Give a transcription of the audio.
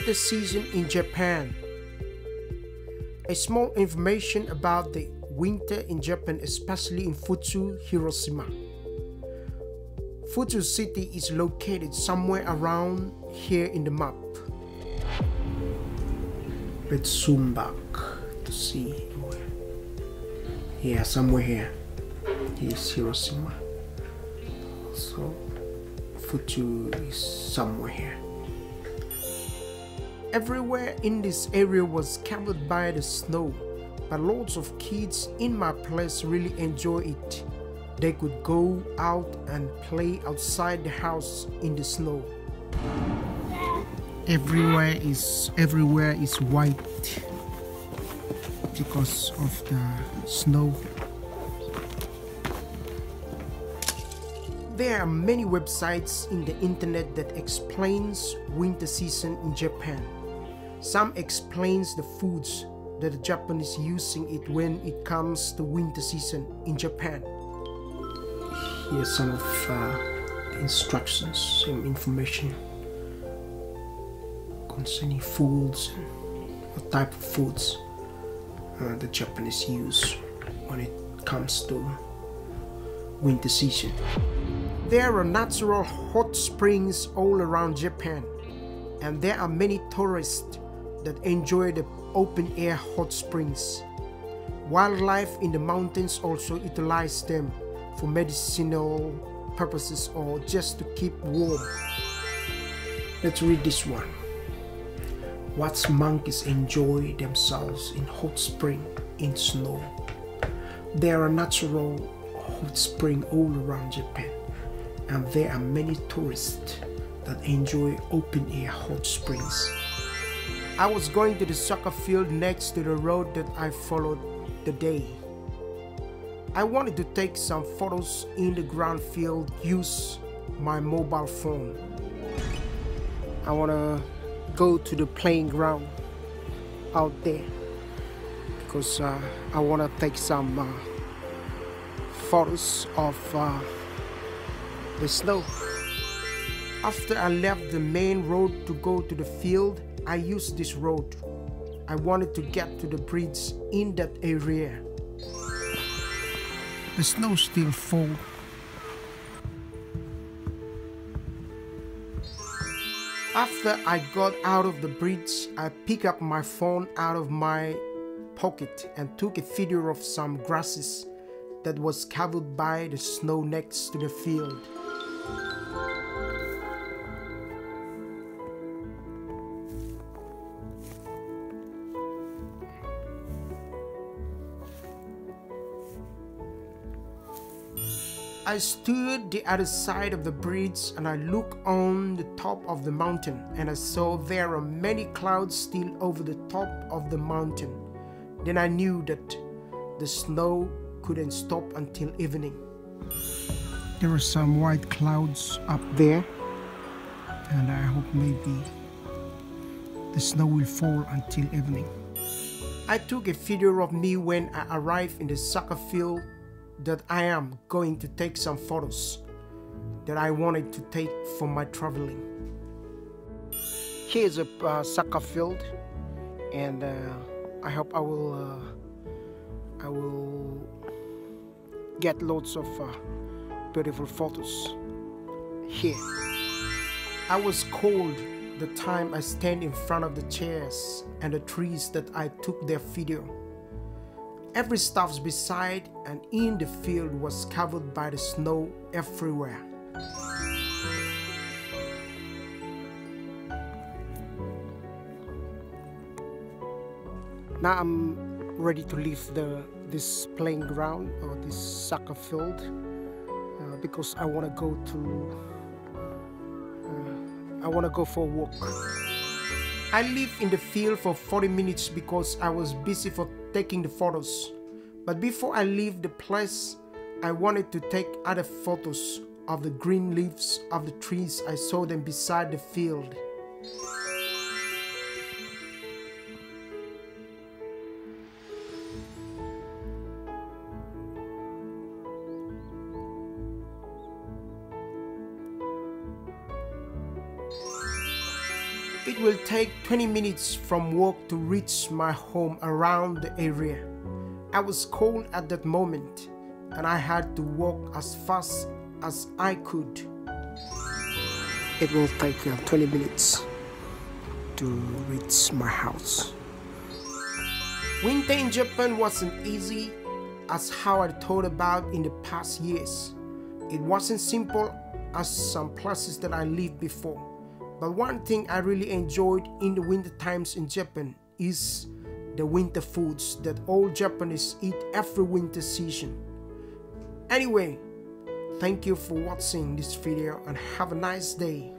winter season in Japan. A small information about the winter in Japan, especially in Futsu, Hiroshima. Futsu city is located somewhere around here in the map. Let's zoom back to see where. Yeah, somewhere here. Here's Hiroshima. So Futsu is somewhere here. Everywhere in this area was covered by the snow, but lots of kids in my place really enjoy it. They could go out and play outside the house in the snow. Everywhere is white because of the snow. There are many websites in the internet that explains winter season in Japan. Some explains the foods that the Japanese using it when it comes to winter season in Japan. Here's some of the instructions, some information concerning foods and what type of foods the Japanese use when it comes to winter season. There are natural hot springs all around Japan, and there are many tourists that enjoy the open air hot springs. Wildlife in the mountains also utilize them for medicinal purposes or just to keep warm. Let's read this one. What monkeys enjoy themselves in hot spring in snow. There are natural hot springs all around Japan, and there are many tourists that enjoy open air hot springs. I was going to the soccer field next to the road that I followed the day. I wanted to take some photos in the ground field, use my mobile phone. I want to go to the playing ground out there because I want to take some photos of the snow. After I left the main road to go to the field, I used this road. I wanted to get to the bridge in that area. The snow still falls. After I got out of the bridge, I picked up my phone out of my pocket and took a video of some grasses that was covered by the snow next to the field. I stood the other side of the bridge and I looked on the top of the mountain, and I saw there are many clouds still over the top of the mountain. Then I knew that the snow couldn't stop until evening. There are some white clouds up there, and I hope maybe the snow will fall until evening. I took a video of me when I arrived in the soccer field that I am going to take some photos that I wanted to take for my traveling. Here's a soccer field, and I hope I will get lots of beautiful photos here. I was cold the time I stand in front of the chairs and the trees that I took their video. Every stuff beside and in the field was covered by the snow everywhere. Now I'm ready to leave this playing ground or this soccer field because I want to go for a walk. I lived in the field for 40 minutes because I was busy for taking the photos. But before I leave the place, I wanted to take other photos of the green leaves of the trees. I saw them beside the field. It will take 20 minutes from work to reach my home around the area. I was cold at that moment and I had to walk as fast as I could. It will take 20 minutes to reach my house. Winter in Japan wasn't easy as how I thought about in the past years. It wasn't simple as some places that I lived before. But one thing I really enjoyed in the winter times in Japan is the winter foods that all Japanese eat every winter season. Anyway, thank you for watching this video and have a nice day.